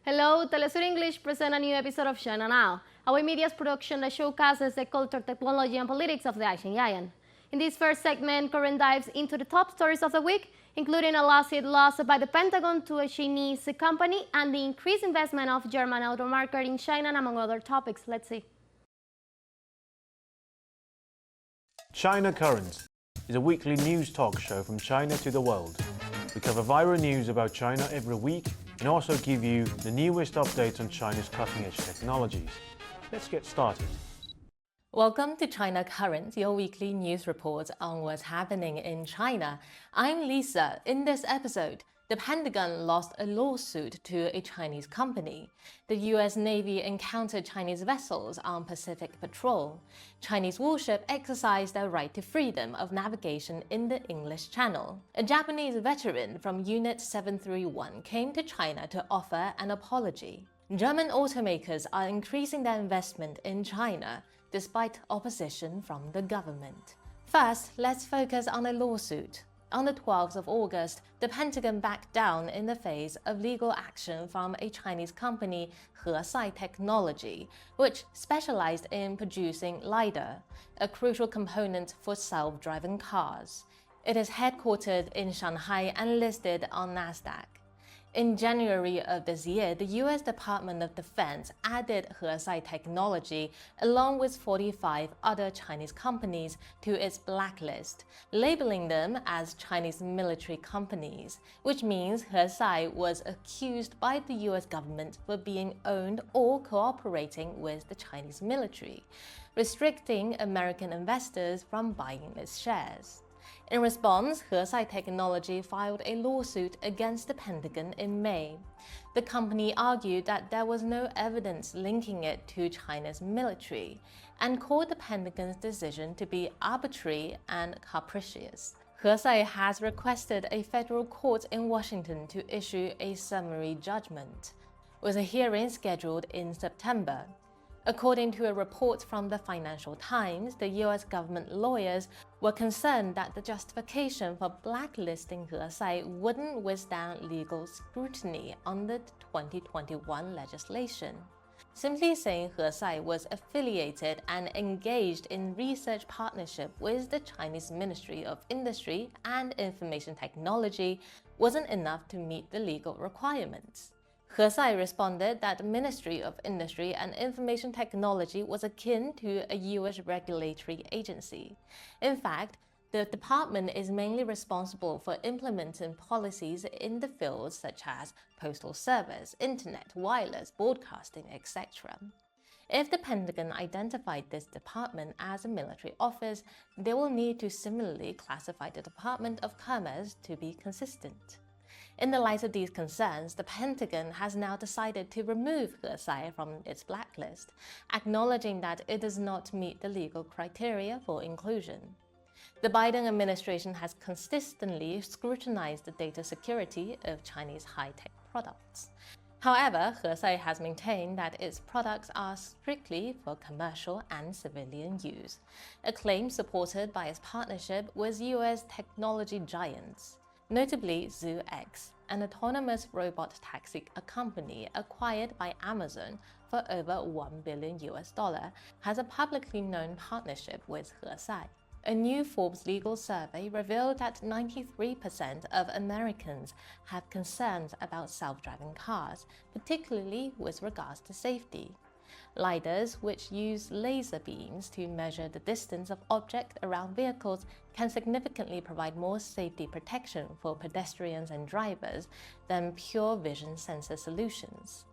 Hello, Telesur English present a new episode of China Now, our media's production that showcases the culture, technology, and politics of the Asian giant. In this first segment, Corinne dives into the top stories of the week, including a lawsuit lost by the Pentagon to a Chinese company and the increased investment of German automarket in China, among other topics. Let's see. China Current is a weekly news talk show from China to the world. We cover viral news about China every week and also give you the newest updates on China's cutting-edge technologies. Let's get started. Welcome to China Current, your weekly news report on what's happening in China. I'm Lisa. In this episode, the Pentagon lost a lawsuit to a Chinese company. The US Navy encountered Chinese vessels on Pacific patrol. Chinese warship exercised their right to freedom of navigation in the English Channel. A Japanese veteran from Unit 731 came to China to offer an apology. German automakers are increasing their investment in China, despite opposition from the government. First, let's focus on a lawsuit. On the 12th of August, the Pentagon backed down in the face of legal action from a Chinese company, Hesai Technology, which specialized in producing LiDAR, a crucial component for self-driving cars. It is headquartered in Shanghai and listed on Nasdaq. In January of this year, the US Department of Defense added Hesai Technology along with 45 other Chinese companies to its blacklist, labeling them as Chinese military companies, which means Hesai was accused by the US government for being owned or cooperating with the Chinese military, restricting American investors from buying its shares. In response, Hesai Technology filed a lawsuit against the Pentagon in May. The company argued that there was no evidence linking it to China's military and called the Pentagon's decision to be arbitrary and capricious. Hesai has requested a federal court in Washington to issue a summary judgment, with a hearing scheduled in September. According to a report from the Financial Times, the US government lawyers were concerned that the justification for blacklisting Hesai wouldn't withstand legal scrutiny under the 2021 legislation. Simply saying Hesai was affiliated and engaged in research partnership with the Chinese Ministry of Industry and Information Technology wasn't enough to meet the legal requirements. Hesai responded that the Ministry of Industry and Information Technology was akin to a US regulatory agency. In fact, the department is mainly responsible for implementing policies in the fields such as postal service, internet, wireless, broadcasting, etc. If the Pentagon identified this department as a military office, they will need to similarly classify the Department of Commerce to be consistent. In the light of these concerns, the Pentagon has now decided to remove Hesai from its blacklist, acknowledging that it does not meet the legal criteria for inclusion. The Biden administration has consistently scrutinized the data security of Chinese high-tech products. However, Hesai has maintained that its products are strictly for commercial and civilian use, a claim supported by its partnership with US technology giants. Notably, ZooX, an autonomous robot taxi company acquired by Amazon for over $1 billion, has a publicly known partnership with Hesai. A new Forbes legal survey revealed that 93% of Americans have concerns about self-driving cars, particularly with regards to safety. LiDARs, which use laser beams to measure the distance of objects around vehicles, can significantly provide more safety protection for pedestrians and drivers than pure vision sensor solutions.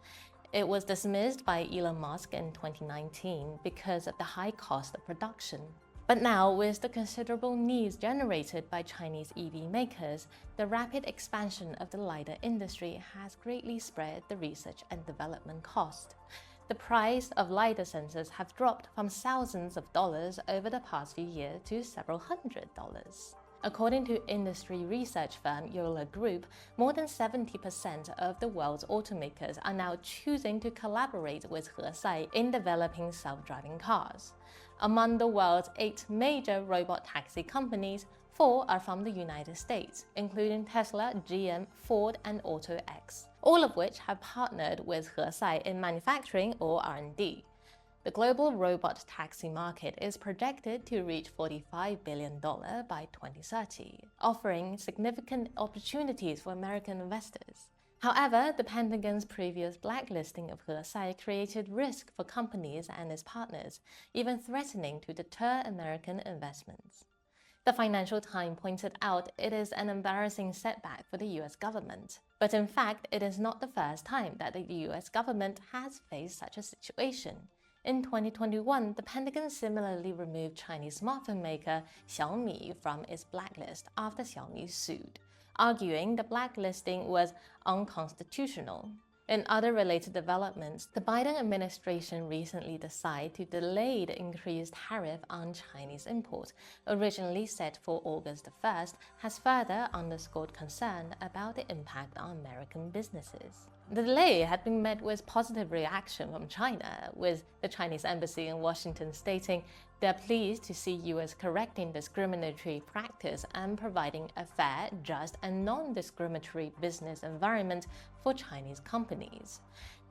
It was dismissed by Elon Musk in 2019 because of the high cost of production. But now, with the considerable needs generated by Chinese EV makers, the rapid expansion of the LiDAR industry has greatly spread the research and development cost. The price of LiDAR sensors have dropped from thousands of dollars over the past few years to several $100s. According to industry research firm Yola Group, more than 70% of the world's automakers are now choosing to collaborate with Hesai in developing self-driving cars. Among the world's 8 major robot taxi companies, 4 are from the United States, including Tesla, GM, Ford, and AutoX. all of which have partnered with Hesai in manufacturing or R&D. The global robot taxi market is projected to reach $45 billion by 2030, offering significant opportunities for American investors. However, the Pentagon's previous blacklisting of Hesai created risk for companies and its partners, even threatening to deter American investments. The Financial Times pointed out it is an embarrassing setback for the US government. But in fact, it is not the first time that the US government has faced such a situation. In 2021, the Pentagon similarly removed Chinese smartphone maker Xiaomi from its blacklist after Xiaomi sued, arguing the blacklisting was unconstitutional. In other related developments, the Biden administration recently decided to delay the increased tariff on Chinese imports, originally set for August 1st, has further underscored concern about the impact on American businesses. The delay had been met with positive reaction from China, with the Chinese embassy in Washington stating they're pleased to see US correcting discriminatory practice and providing a fair, just, and non-discriminatory business environment for Chinese companies.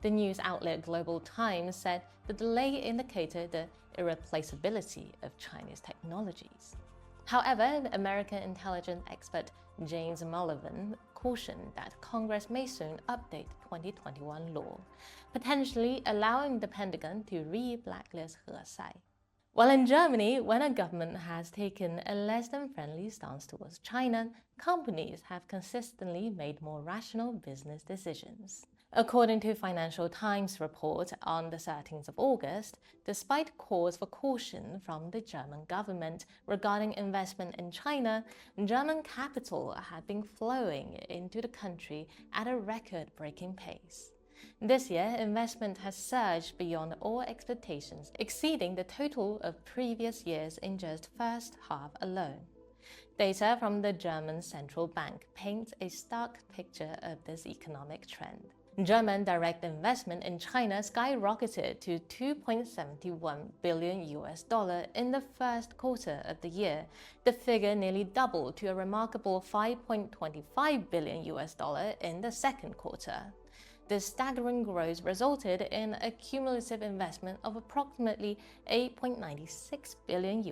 The news outlet Global Times said the delay indicated the irreplaceability of Chinese technologies. However, American intelligence expert James Mullivan cautioned that Congress may soon update 2021 law, potentially allowing the Pentagon to re-blacklist Hesai. While in Germany, when a government has taken a less-than-friendly stance towards China, companies have consistently made more rational business decisions. According to Financial Times report on the 13th of August, despite calls for caution from the German government regarding investment in China, German capital had been flowing into the country at a record-breaking pace. This year, investment has surged beyond all expectations, exceeding the total of previous years in just first half alone. Data from the German central bank paints a stark picture of this economic trend. German direct investment in China skyrocketed to $2.71 billion in the first quarter of the year. The figure nearly doubled to a remarkable $5.25 billion in the second quarter. This staggering growth resulted in a cumulative investment of approximately $8.96 billion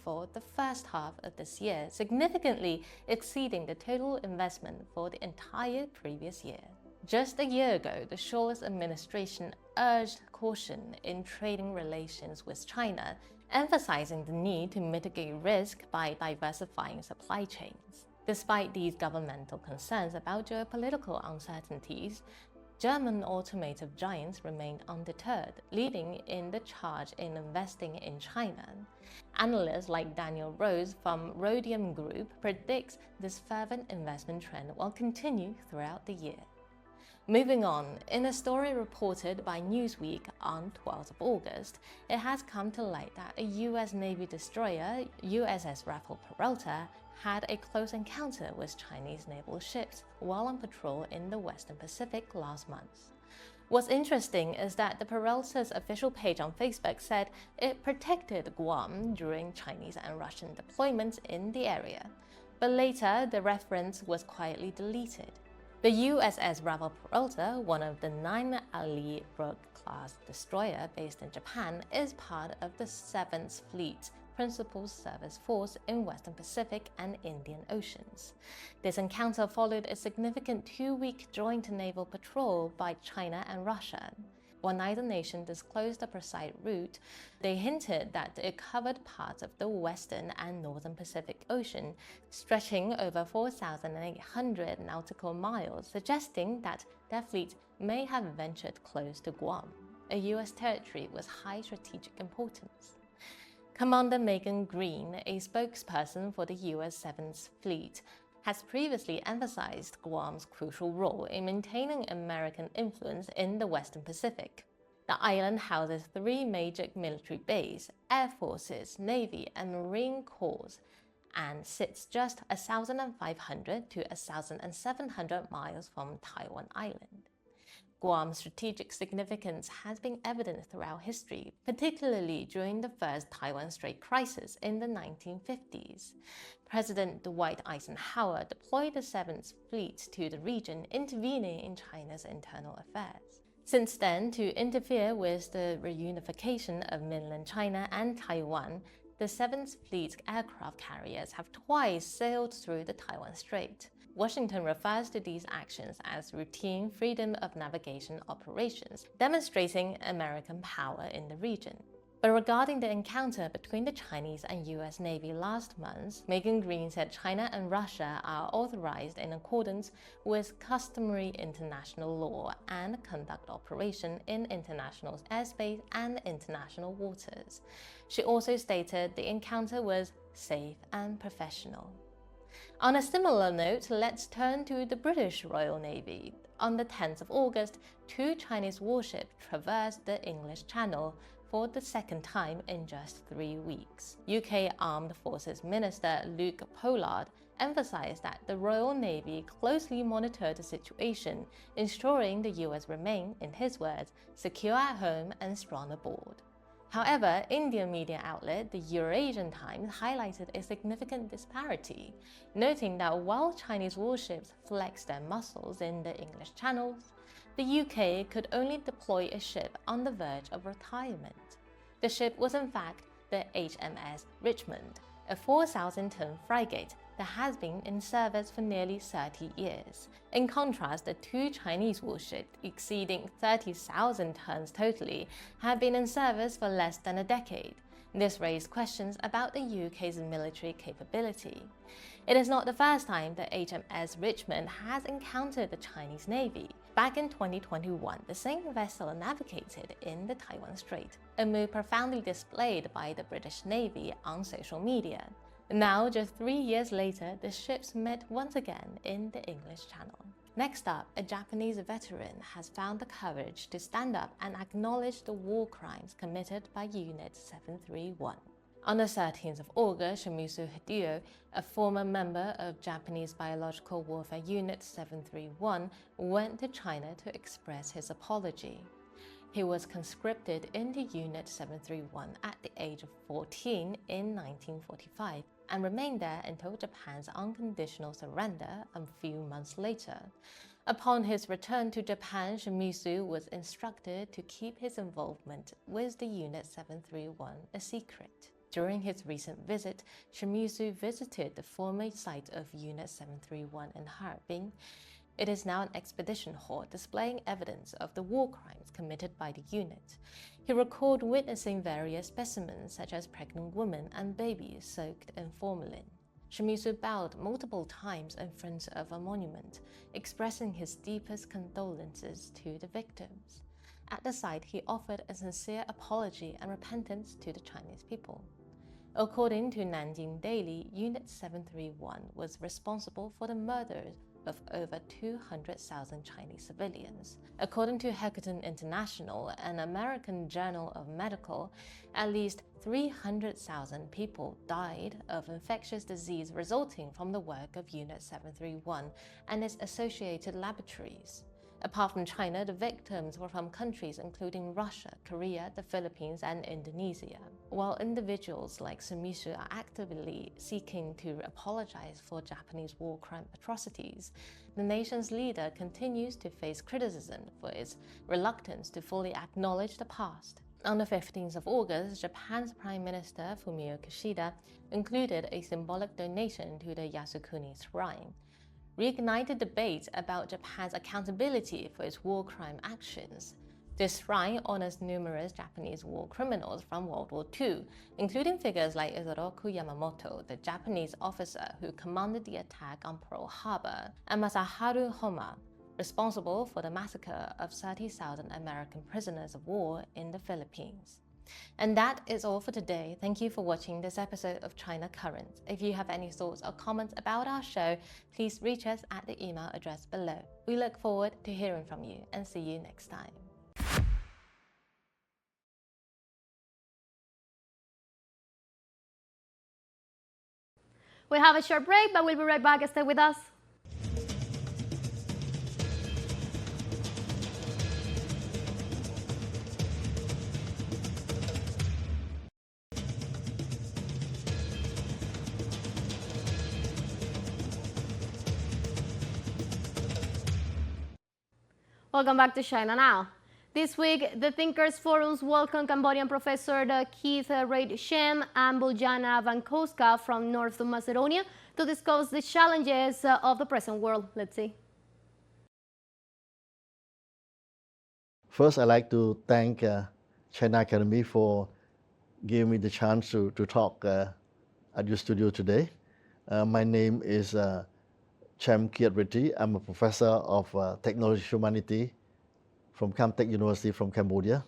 for the first half of this year, significantly exceeding the total investment for the entire previous year. Just a year ago, the Scholz administration urged caution in trading relations with China, emphasizing the need to mitigate risk by diversifying supply chains. Despite these governmental concerns about geopolitical uncertainties, German automotive giants remained undeterred, leading in the charge in investing in China. Analysts like Daniel Rose from Rhodium Group predicts this fervent investment trend will continue throughout the year. Moving on, in a story reported by Newsweek on 12th of August, it has come to light that a US Navy destroyer, USS Rafael Peralta, had a close encounter with Chinese naval ships while on patrol in the Western Pacific last month. What's interesting is that the Peralta's official page on Facebook said it protected Guam during Chinese and Russian deployments in the area, but later the reference was quietly deleted. The USS Rafael Peralta, one of the 9 Ali Brooke-class destroyer based in Japan, is part of the 7th Fleet Principal Service Force in Western Pacific and Indian Oceans. This encounter followed a significant 2-week joint naval patrol by China and Russia. While neither nation disclosed the precise route, they hinted that it covered parts of the Western and Northern Pacific Ocean, stretching over 4,800 nautical miles, suggesting that their fleet may have ventured close to Guam, a U.S. territory with high strategic importance. Commander Megan Green, a spokesperson for the U.S. 7th Fleet, has previously emphasized Guam's crucial role in maintaining American influence in the Western Pacific. The island houses 3 major military bases, air forces, Navy, and Marine Corps, and sits just 1,500 to 1,700 miles from Taiwan Island. Guam's strategic significance has been evident throughout history, particularly during the first Taiwan Strait crisis in the 1950s. President Dwight Eisenhower deployed the 7th Fleet to the region, intervening in China's internal affairs. Since then, to interfere with the reunification of mainland China and Taiwan, the 7th Fleet's aircraft carriers have twice sailed through the Taiwan Strait. Washington refers to these actions as routine freedom of navigation operations, demonstrating American power in the region. But regarding the encounter between the Chinese and US Navy last month, Megan Green said China and Russia are authorized in accordance with customary international law and conduct operation in international airspace and international waters. She also stated the encounter was safe and professional. On a similar note, let's turn to the British Royal Navy. On the 10th of August, 2 Chinese warships traversed the English Channel for the second time in just 3 weeks. UK Armed Forces Minister Luke Pollard emphasized that the Royal Navy closely monitored the situation, ensuring the US remain, in his words, secure at home and strong aboard. However, Indian media outlet the Eurasian Times highlighted a significant disparity, noting that while Chinese warships flexed their muscles in the English channels, the UK could only deploy a ship on the verge of retirement. The ship was in fact the HMS Richmond, a 4,000-ton frigate that has been in service for nearly 30 years. In contrast, the 2 Chinese warships, exceeding 30,000 tons totally, have been in service for less than a decade. This raised questions about the UK's military capability. It is not the first time the HMS Richmond has encountered the Chinese Navy. Back in 2021, the same vessel navigated in the Taiwan Strait, a move profoundly displayed by the British Navy on social media. Now, just 3 years later, the ships met once again in the English Channel. Next up, a Japanese veteran has found the courage to stand up and acknowledge the war crimes committed by Unit 731. On the 13th of August, Shimizu Hideo, a former member of Japanese Biological Warfare Unit 731, went to China to express his apology. He was conscripted into Unit 731 at the age of 14 in 1945 and remained there until Japan's unconditional surrender a few months later. Upon his return to Japan, Shimizu was instructed to keep his involvement with the Unit 731 a secret. During his recent visit, Shimizu visited the former site of Unit 731 in Harbin. It is now an expedition hall displaying evidence of the war crimes committed by the unit. He recalled witnessing various specimens such as pregnant women and babies soaked in formalin. Shimizu bowed multiple times in front of a monument, expressing his deepest condolences to the victims. At the site, he offered a sincere apology and repentance to the Chinese people. According to Nanjing Daily, Unit 731 was responsible for the murders of over 200,000 Chinese civilians. According to Hackathon International, an American journal of medical, at least 300,000 people died of infectious disease resulting from the work of Unit 731 and its associated laboratories. Apart from China, the victims were from countries including Russia, Korea, the Philippines, and Indonesia. While individuals like Shimizu are actively seeking to apologize for Japanese war crime atrocities, the nation's leader continues to face criticism for its reluctance to fully acknowledge the past. On the 15th of August, Japan's Prime Minister Fumio Kishida included a symbolic donation to the Yasukuni Shrine, reignited debate about Japan's accountability for its war crime actions. This shrine honors numerous Japanese war criminals from World War II, including figures like Isoroku Yamamoto, the Japanese officer who commanded the attack on Pearl Harbor, and Masaharu Homma, responsible for the massacre of 30,000 American prisoners of war in the Philippines. And that is all for today. Thank you for watching this episode of China Current. If you have any thoughts or comments about our show, please reach us at the email address below. We look forward to hearing from you and see you next time. We have a short break, but we'll be right back. Stay with us. Welcome back to China Now. This week, the Thinkers Forums welcome Cambodian professor Keith Reid Shem and Bojana Vankowska from North Macedonia to discuss the challenges of the present world. Let's see. First, I'd like to thank China Academy for giving me the chance to talk at your studio today. My name is Chem Kiat Reddy. I'm a professor of technology humanity from Camtech University from Cambodia.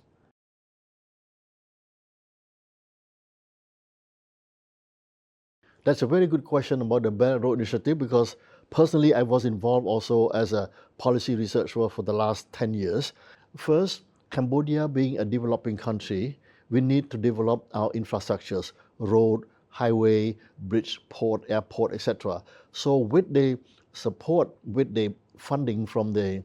That's a very good question about the Belt and Road Initiative because personally I was involved also as a policy researcher for the last 10 years. First, Cambodia being a developing country, we need to develop our infrastructures, road, highway, bridge, port, airport, etc. So with the support, with the funding from the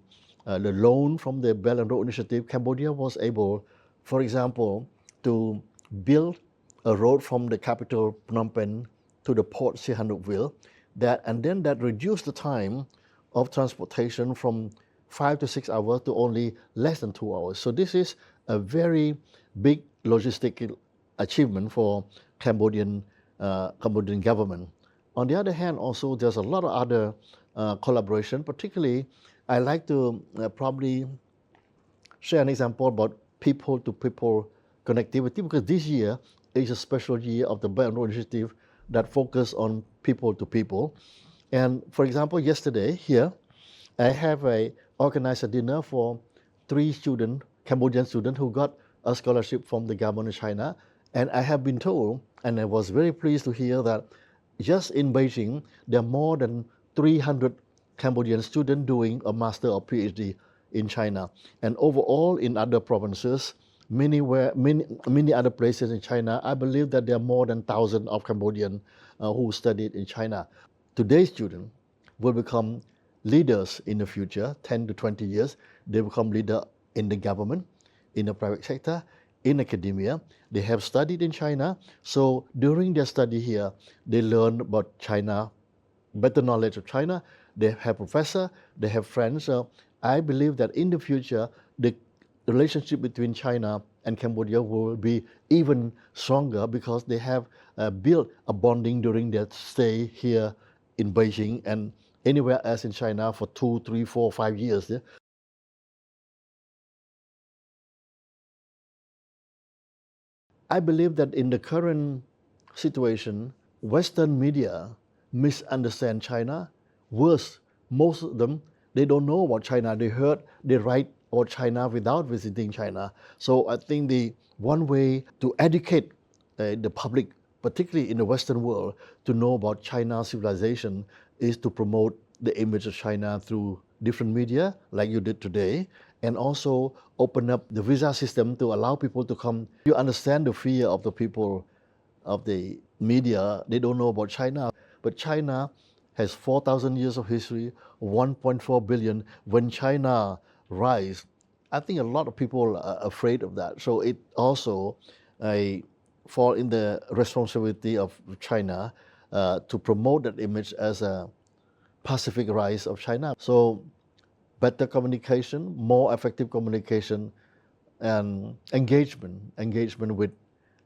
loan from the Belt and Road Initiative, Cambodia was able, for example, to build a road from the capital Phnom Penh to the port Sihanoukville, and then that reduced the time of transportation from 5 to 6 hours to only less than 2 hours. So this is a very big logistical achievement for Cambodian government. On the other hand, also there's a lot of other collaboration. Particularly, I like to probably share an example about people-to-people connectivity because this year is a special year of the Belt and Road Initiative that focus on people-to-people. And for example, yesterday here, I have organized a dinner for 3 students, Cambodian students, who got a scholarship from the government of China. And I have been told, and I was very pleased to hear that just in Beijing, there are more than 300 Cambodian students doing a master or PhD in China. And overall, in other provinces, many other places in China, I believe that there are more than 1,000 of Cambodians who studied in China. Today's students will become leaders in the future, 10 to 20 years. They become leaders in the government, in the private sector, in academia. They have studied in China. So during their study here, they learn about China, better knowledge of China. They have professors, they have friends. So I believe that in the future, the relationship between China and Cambodia will be even stronger because they have built a bonding during their stay here in Beijing and anywhere else in China for 2, 3, 4, 5 years. Yeah? I believe that in the current situation, Western media misunderstand China. Worse, most of them, they don't know about China. They write about China without visiting China. So I think the one way to educate the public, particularly in the Western world, to know about China's civilization is to promote the image of China through different media, like you did today, and also open up the visa system to allow people to come. You understand the fear of the people of the media. They don't know about China, but China has 4,000 years of history, 1.4 billion. When China rise, I think a lot of people are afraid of that. So it also fall in the responsibility of China to promote that image as a Pacific rise of China. So better communication, more effective communication, and engagement with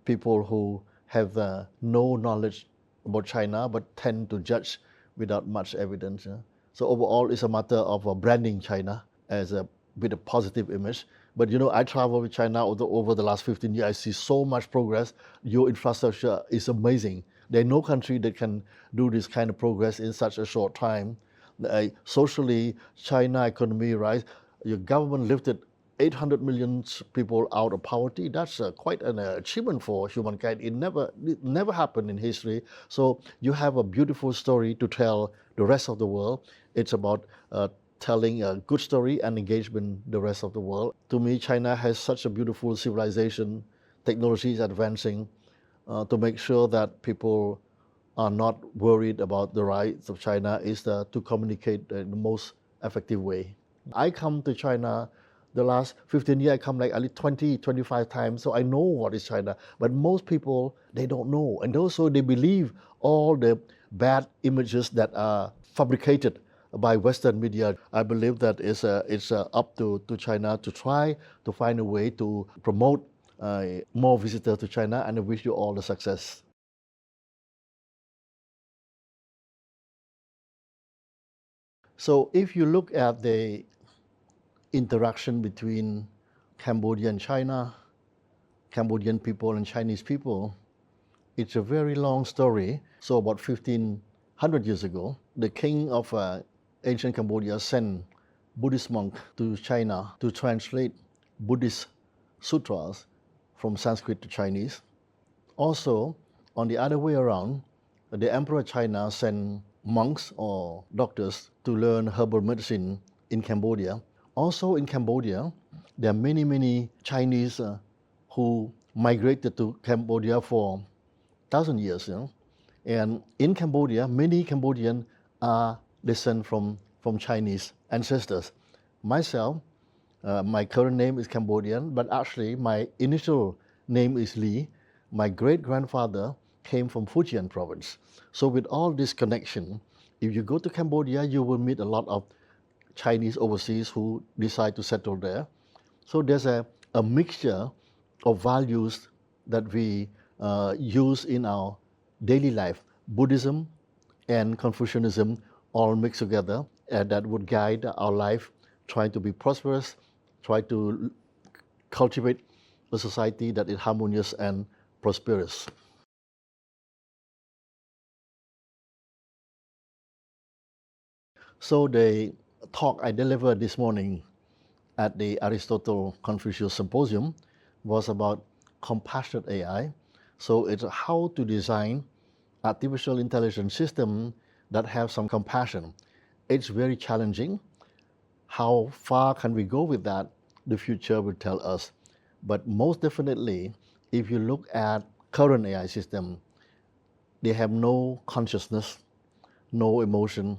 people who have no knowledge about China but tend to judge without much evidence. So overall, it's a matter of branding China as with a positive image. But I travel with China over the last 15 years. I see so much progress. Your infrastructure is amazing. There are no country that can do this kind of progress in such a short time. Socially, China economy rise. Your government lifted 800 million people out of poverty. That's quite an achievement for humankind. It never happened in history. So you have a beautiful story to tell the rest of the world. It's about telling a good story and engagement the rest of the world. To me, China has such a beautiful civilization. Technology is advancing to make sure that people are not worried about the rights of China is to communicate in the most effective way. I come to China the last 15 years, I come like at least 20, 25 times, so I know what is China. But most people, they don't know. And also they believe all the bad images that are fabricated by Western media. I believe that it's up to China to try to find a way to promote more visitors to China, and I wish you all the success. So if you look at the interaction between Cambodia and China, Cambodian people and Chinese people, it's a very long story. So about 1500 years ago, the king of ancient Cambodia sent Buddhist monk to China to translate Buddhist sutras from Sanskrit to Chinese. Also, on the other way around, the Emperor of China sent monks or doctors to learn herbal medicine in Cambodia. Also in Cambodia, there are many Chinese who migrated to Cambodia for 1,000 years. And in Cambodia, many Cambodians are descended from Chinese ancestors. Myself, my current name is Cambodian, but actually my initial name is Lee. My great-grandfather came from Fujian province. So with all this connection, if you go to Cambodia, you will meet a lot of Chinese overseas who decide to settle there. So there's a mixture of values that we use in our daily life. Buddhism and Confucianism all mixed together, and that would guide our life, trying to be prosperous, try to cultivate a society that is harmonious and prosperous. So the talk I delivered this morning at the Aristotle Confucius Symposium was about compassionate AI. So it's how to design artificial intelligence system that have some compassion. It's very challenging. How far can we go with that? The future will tell us. But most definitely, if you look at current AI system, they have no consciousness, no emotion,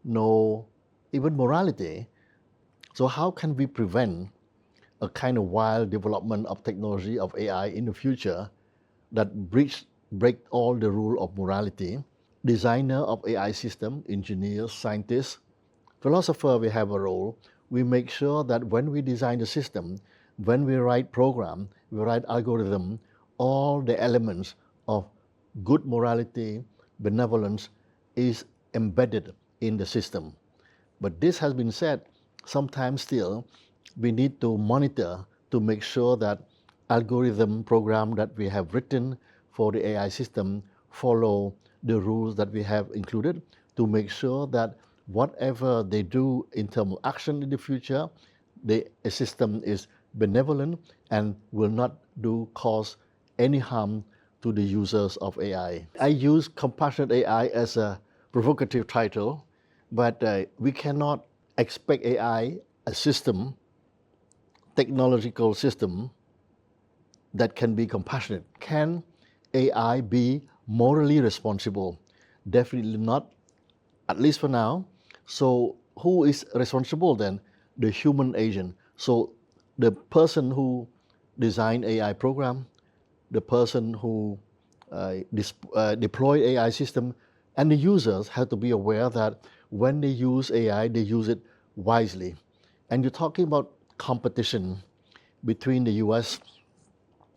no even morality. So how can we prevent a kind of wild development of technology of AI in the future that break all the rule of morality? Designer of AI system, engineers, scientists, philosopher, we have a role. We make sure that when we design the system, when we write program, we write algorithm, all the elements of good morality, benevolence is embedded in the system. But this has been said, sometimes still we need to monitor to make sure that algorithm program that we have written for the AI system follow the rules that we have included, to make sure that whatever they do in terms of action in the future, the system is benevolent and will not cause any harm to the users of AI. I use compassionate AI as a provocative title, but we cannot expect AI, a system, technological system that can be compassionate. Can AI be morally responsible? Definitely not, at least for now. So who is responsible then? The human agent. So the person who designed AI program, the person who deploy AI system, and the users have to be aware that when they use AI, they use it wisely. And you're talking about competition between the US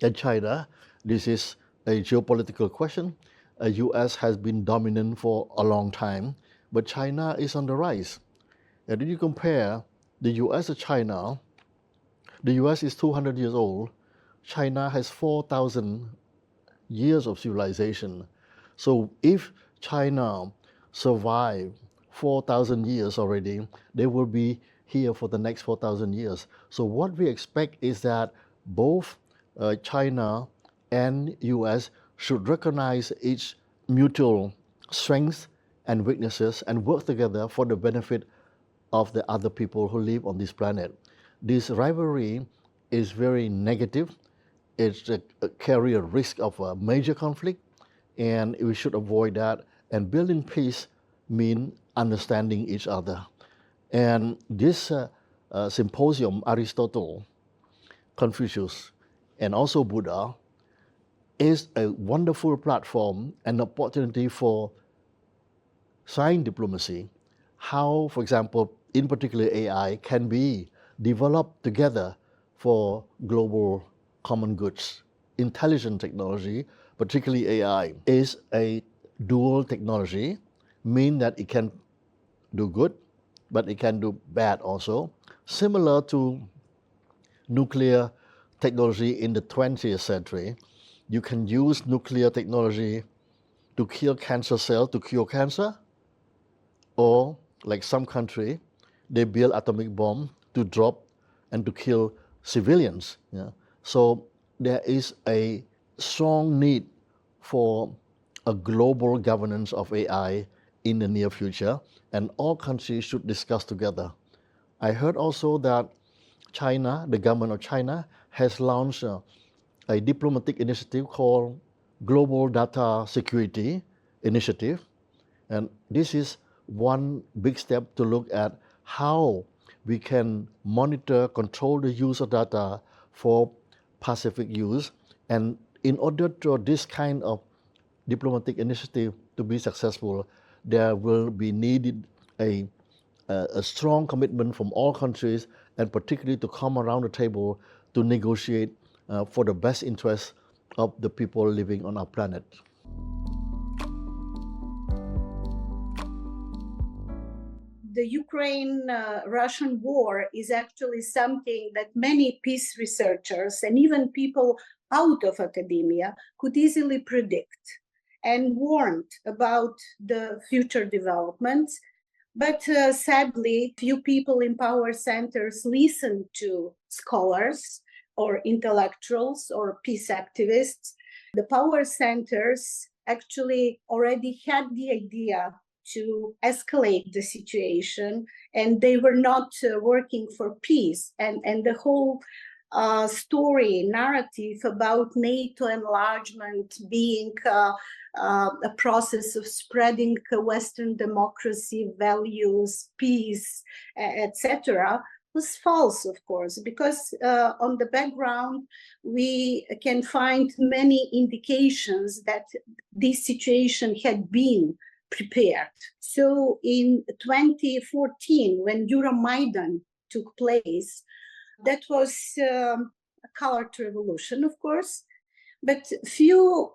and China. This is a geopolitical question. US has been dominant for a long time, but China is on the rise. And if you compare the US to China, the US is 200 years old. China has 4,000 years of civilization. So if China survive 4,000 years already, they will be here for the next 4,000 years. So what we expect is that both China and US should recognize each mutual strengths and weaknesses and work together for the benefit of the other people who live on this planet. This rivalry is very negative. It carries a risk of a major conflict, and we should avoid that. And building peace means understanding each other. And this symposium, Aristotle, Confucius, and also Buddha, is a wonderful platform and opportunity for science diplomacy. how, for example, in particular AI can be developed together for global common goods. Intelligent technology, particularly AI, is a dual technology, mean that it can do good, but it can do bad also. Similar to nuclear technology in the 20th century, you can use nuclear technology to kill cancer cells, to cure cancer, or like some country, they build atomic bomb to drop and to kill civilians. Yeah? So there is a strong need for a global governance of AI in the near future, and all countries should discuss together. I heard also that China, the government of China, has launched a diplomatic initiative called Global Data Security Initiative. And this is one big step to look at how we can monitor, control the use of data for pacific use. And in order for this kind of diplomatic initiative to be successful, there will be needed a strong commitment from all countries, and particularly to come around the table to negotiate for the best interests of the people living on our planet. The Ukraine-Russian war is actually something that many peace researchers and even people out of academia could easily predict and warned about the future developments. But sadly, few people in power centers listen to scholars or intellectuals or peace activists. The power centers actually already had the idea to escalate the situation, and they were not working for peace. And the whole story, narrative about NATO enlargement being a process of spreading Western democracy, values, peace, etc., was false, of course, because on the background, we can find many indications that this situation had been prepared. So in 2014, when Euromaidan took place, that was a colored revolution, of course, but few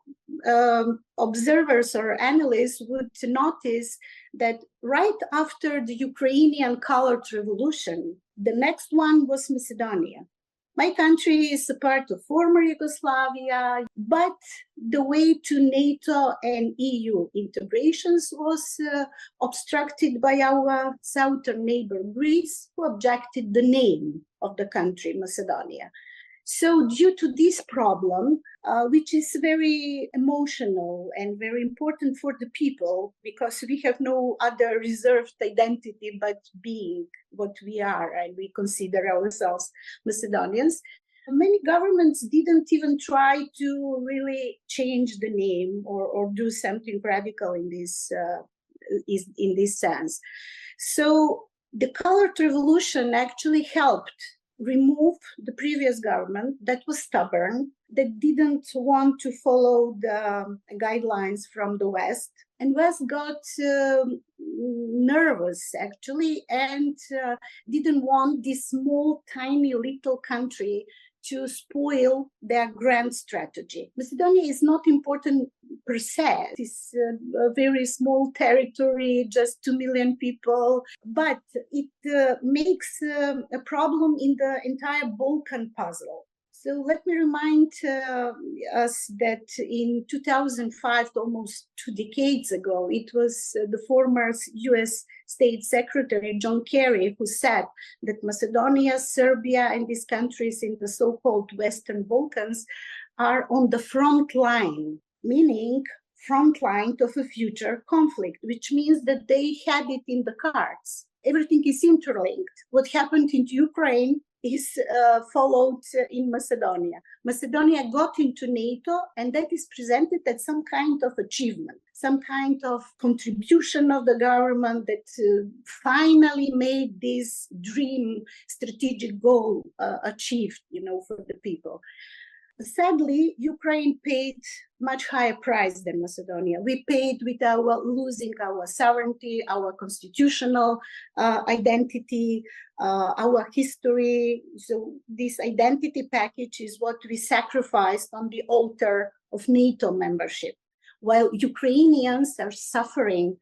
observers or analysts would notice that right after the Ukrainian colored revolution, the next one was Macedonia. My country is a part of former Yugoslavia, but the way to NATO and EU integrations was obstructed by our southern neighbor Greece, who objected the name of the country, Macedonia. So due to this problem, which is very emotional and very important for the people, because we have no other reserved identity but being what we are, and we consider ourselves Macedonians, many governments didn't even try to really change the name or do something radical in this sense. So the colored revolution actually helped remove the previous government that was stubborn, that didn't want to follow the guidelines from the West. And West got nervous, actually, and didn't want this small, tiny, little country to spoil their grand strategy. Macedonia is not important per se. It's a very small territory, just 2 million people, but it makes a problem in the entire Balkan puzzle. So let me remind us that in 2005, almost 2 decades ago, it was the former US State Secretary John Kerry who said that Macedonia, Serbia, and these countries in the so-called Western Balkans are on the front line, meaning front line of a future conflict, which means that they had it in the cards. Everything is interlinked. What happened in Ukraine is followed in Macedonia. Macedonia got into NATO, and that is presented as some kind of achievement, some kind of contribution of the government that finally made this dream strategic goal achieved, for the people. Sadly, Ukraine paid much higher price than Macedonia. We paid with losing our sovereignty, our constitutional identity, our history. So this identity package is what we sacrificed on the altar of NATO membership, while Ukrainians are suffering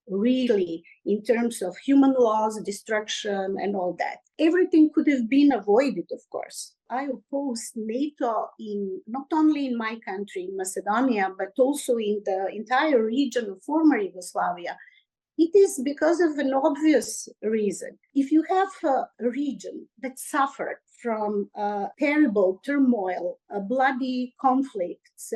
really in terms of human loss, destruction, and all that. Everything could have been avoided, of course. I oppose NATO not only in my country, in Macedonia, but also in the entire region of former Yugoslavia. It is because of an obvious reason. If you have a region that suffered from terrible turmoil, bloody conflicts,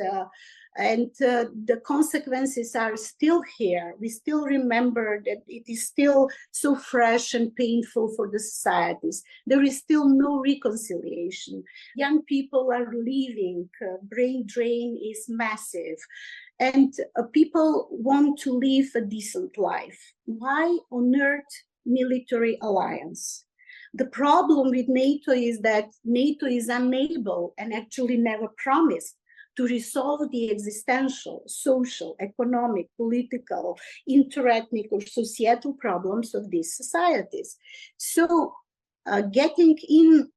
and the consequences are still here. We still remember that it is still so fresh and painful for the societies. There is still no reconciliation. Young people are leaving, brain drain is massive, and people want to live a decent life. Why on earth military alliance? The problem with NATO is that NATO is unable and actually never promised to resolve the existential, social, economic, political, interethnic, or societal problems of these societies. So getting in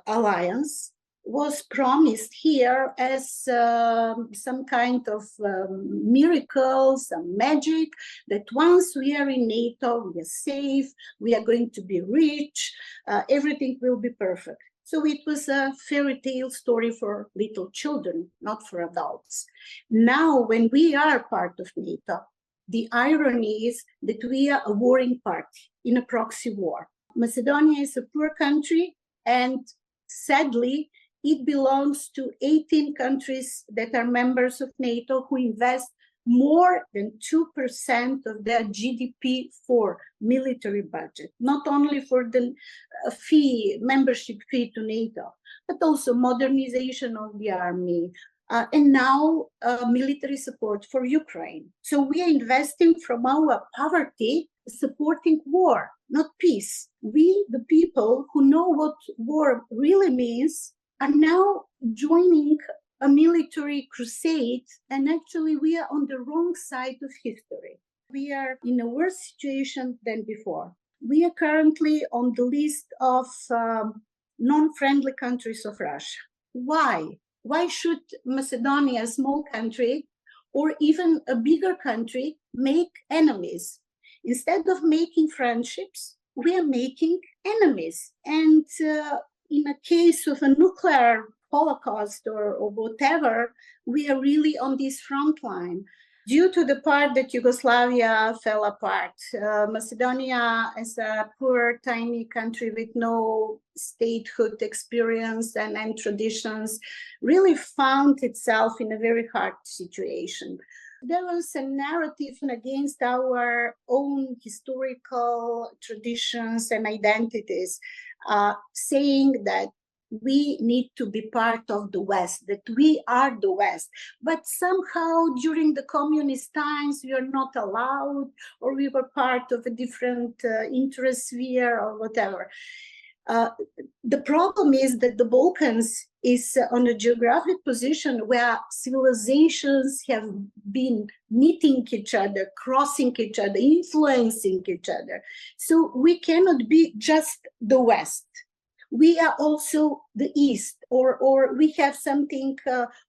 alliance was promised here as some kind of miracle, some magic, that once we are in NATO, we are safe, we are going to be rich, everything will be perfect. So it was a fairy tale story for little children, not for adults. Now, when we are part of NATO, the irony is that we are a warring party in a proxy war. Macedonia is a poor country, and sadly, it belongs to 18 countries that are members of NATO who invest more than 2% of their GDP for military budget, not only for the membership fee to NATO, but also modernization of the army, and now military support for Ukraine. So we are investing from our poverty, supporting war, not peace. We, the people who know what war really means, are now joining a military crusade, and actually we are on the wrong side of history. We are in a worse situation than before. We are currently on the list of non-friendly countries of Russia. Why? Why should Macedonia, a small country, or even a bigger country, make enemies? Instead of making friendships, we are making enemies. And in a case of a nuclear holocaust or whatever, we are really on this front line. Due to the part that Yugoslavia fell apart, Macedonia, as a poor, tiny country with no statehood experience and traditions, really found itself in a very hard situation. There was a narrative against our own historical traditions and identities, saying that we need to be part of the West, that we are the West. But somehow during the communist times, we are not allowed, or we were part of a different interest sphere or whatever. The problem is that the Balkans is on a geographic position where civilizations have been meeting each other, crossing each other, influencing each other. So we cannot be just the West. We are also the East, or we have something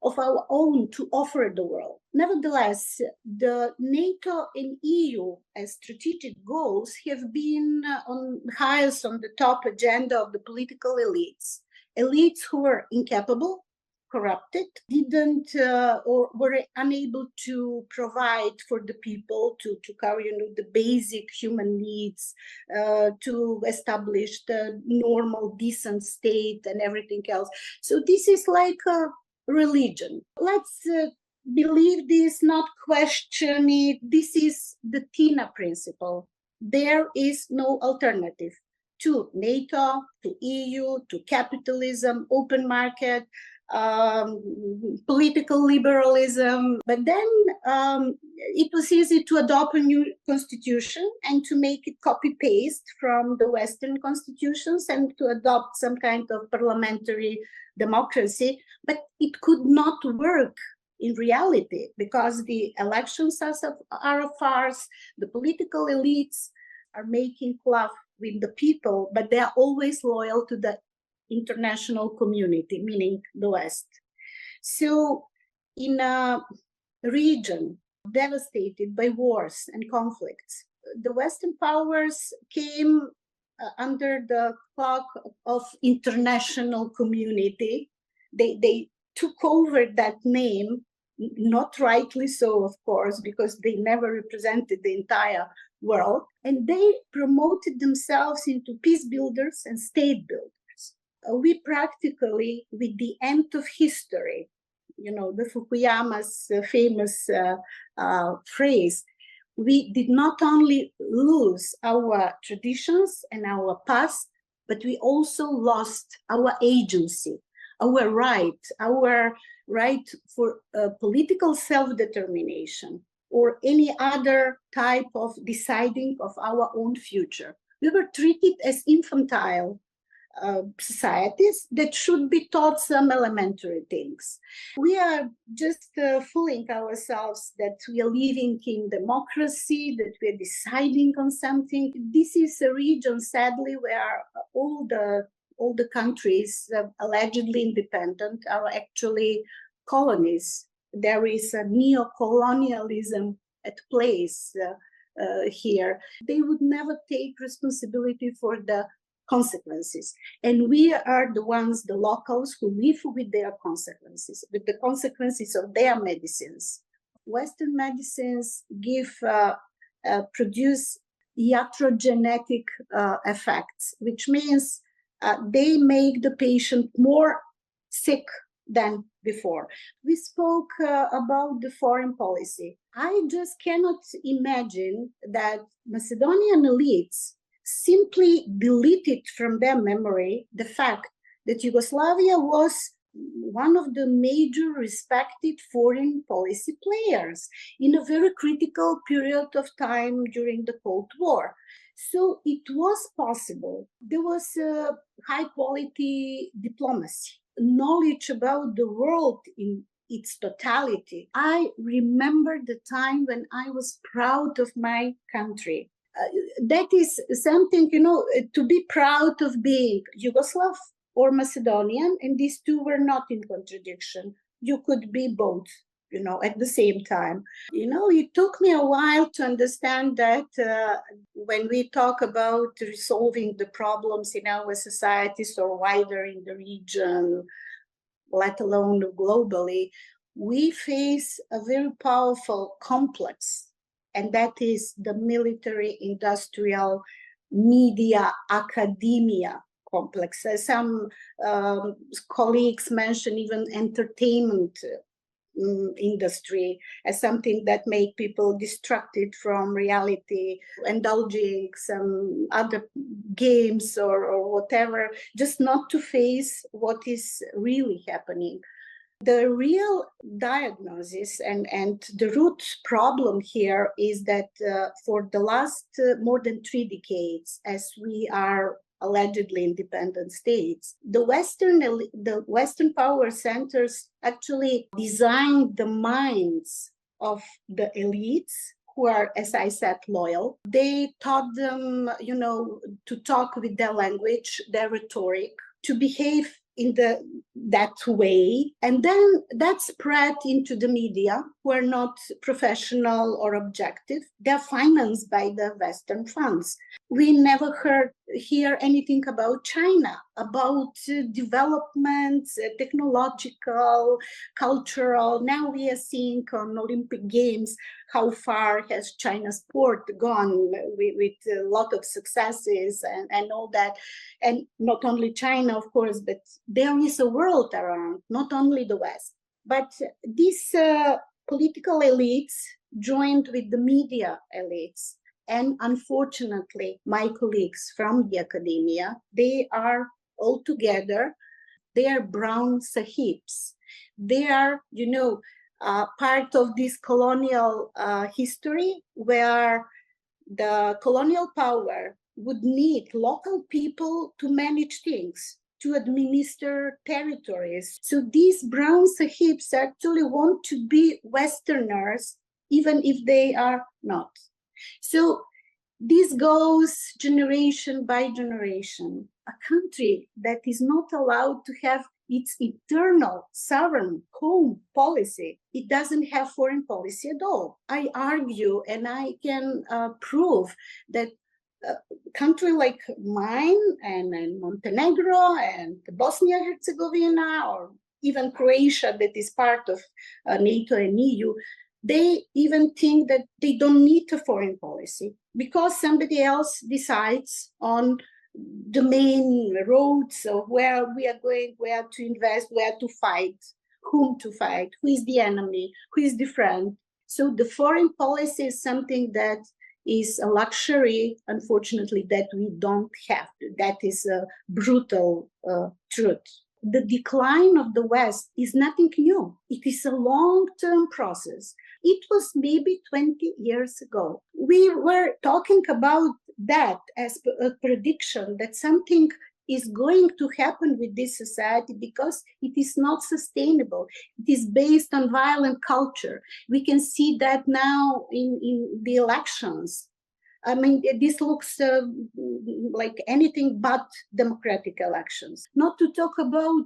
of our own to offer the world. Nevertheless, the NATO and EU as strategic goals have been highest on the top agenda of the political elites. Elites who were incapable, corrupted, didn't or were unable to provide for the people to cover the basic human needs, to establish the normal, decent state and everything else. So this is like a religion. Let's believe this, not question it. This is the TINA principle. There is no alternative to NATO, to EU, to capitalism, open market, political liberalism. But then it was easy to adopt a new constitution and to make it copy-paste from the Western constitutions and to adopt some kind of parliamentary democracy. But it could not work in reality because the elections are a farce, the political elites are making cloth with the people, but they are always loyal to the international community, meaning the West. So in a region devastated by wars and conflicts, the Western powers came under the cloak of international community. They took over that name, not rightly so, of course, because they never represented the entire world, and they promoted themselves into peace builders and state builders. We practically, with the end of history, the Fukuyama's famous phrase, we did not only lose our traditions and our past, but we also lost our agency, our right for political self-determination or any other type of deciding of our own future. We were treated as infantile societies that should be taught some elementary things. We are just fooling ourselves that we are living in democracy, that we are deciding on something. This is a region, sadly, where all the countries allegedly independent are actually colonies. There is a neo-colonialism at place here. They would never take responsibility for the consequences. And we are the ones, the locals, who live with their consequences, with the consequences of their medicines. Western medicines produce iatrogenetic effects, which means they make the patient more sick than before. We spoke about the foreign policy. I just cannot imagine that Macedonian elites simply deleted from their memory the fact that Yugoslavia was one of the major respected foreign policy players in a very critical period of time during the Cold War. So it was possible. There was a high quality diplomacy, knowledge about the world in its totality. I remember the time when I was proud of my country. That is something, to be proud of being Yugoslav or Macedonian, and these two were not in contradiction. You could be both, at the same time. It took me a while to understand that when we talk about resolving the problems in our societies or wider in the region, let alone globally, we face a very powerful complex, and that is the military, industrial, media, academia complex. Some colleagues mention even entertainment industry as something that make people distracted from reality, indulging some other games or whatever, just not to face what is really happening. The real diagnosis and the root problem here is that for the last more than 3 decades, as we are allegedly independent states, the Western power centers actually designed the minds of the elites who are, as I said, loyal. They taught them, to talk with their language, their rhetoric, to behave in that way, and then that spread into the media, who are not professional or objective. They're financed by the Western funds. We never hear anything about China, about developments, technological, cultural. Now we are seeing on Olympic Games how far has China's sport gone with a lot of successes and all that. And not only China, of course, but there is a world around, not only the West. But these political elites joined with the media elites. And unfortunately, my colleagues from the academia, they are all together They are brown sahibs. They are, part of this colonial history where the colonial power would need local people to manage things, to administer territories. So these brown sahibs actually want to be Westerners, even if they are not. So this goes generation by generation. A country that is not allowed to have its internal sovereign home policy, it doesn't have foreign policy at all. I argue and I can prove that a country like mine and Montenegro and Bosnia-Herzegovina, or even Croatia that is part of NATO and EU, they even think that they don't need a foreign policy because somebody else decides on the main roads of where we are going, where to invest, where to fight, whom to fight, who is the enemy, who is the friend. So the foreign policy is something that is a luxury, unfortunately, that we don't have. That is a brutal truth. The decline of the West is nothing new. It is a long-term process. It was maybe 20 years ago. We were talking about that as a prediction that something is going to happen with this society because it is not sustainable. It is based on violent culture. We can see that now in the elections. I mean, this looks like anything but democratic elections. Not to talk about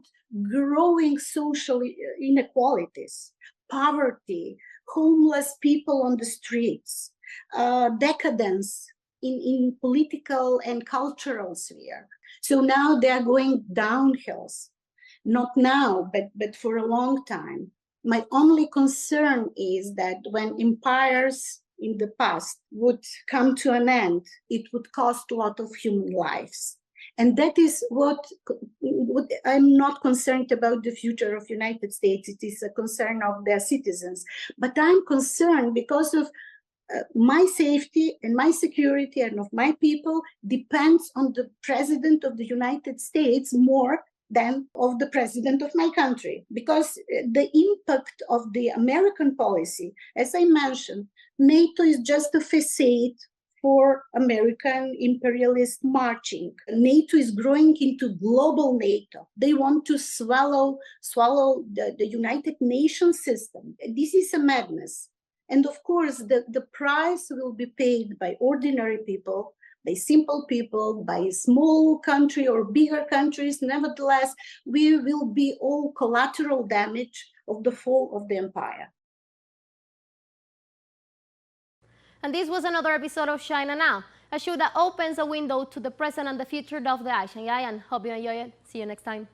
growing social inequalities, poverty, homeless people on the streets, decadence in political and cultural sphere. So now they are going downhills. Not now, but for a long time. My only concern is that when empires in the past would come to an end, it would cost a lot of human lives. And that is what I'm not concerned about the future of United States. It is a concern of their citizens. But I'm concerned because of my safety and my security and of my people depends on the president of the United States more than of the president of my country. Because the impact of the American policy, as I mentioned, NATO is just a facade for American imperialist marching. NATO is growing into global NATO. They want to swallow the United Nations system. This is a madness. And of course, the price will be paid by ordinary people, by simple people, by a small country or bigger countries. Nevertheless, we will be all collateral damage of the fall of the empire. And this was another episode of China Now, a show that opens a window to the present and the future of the Asian giant. Hope you enjoy it. See you next time.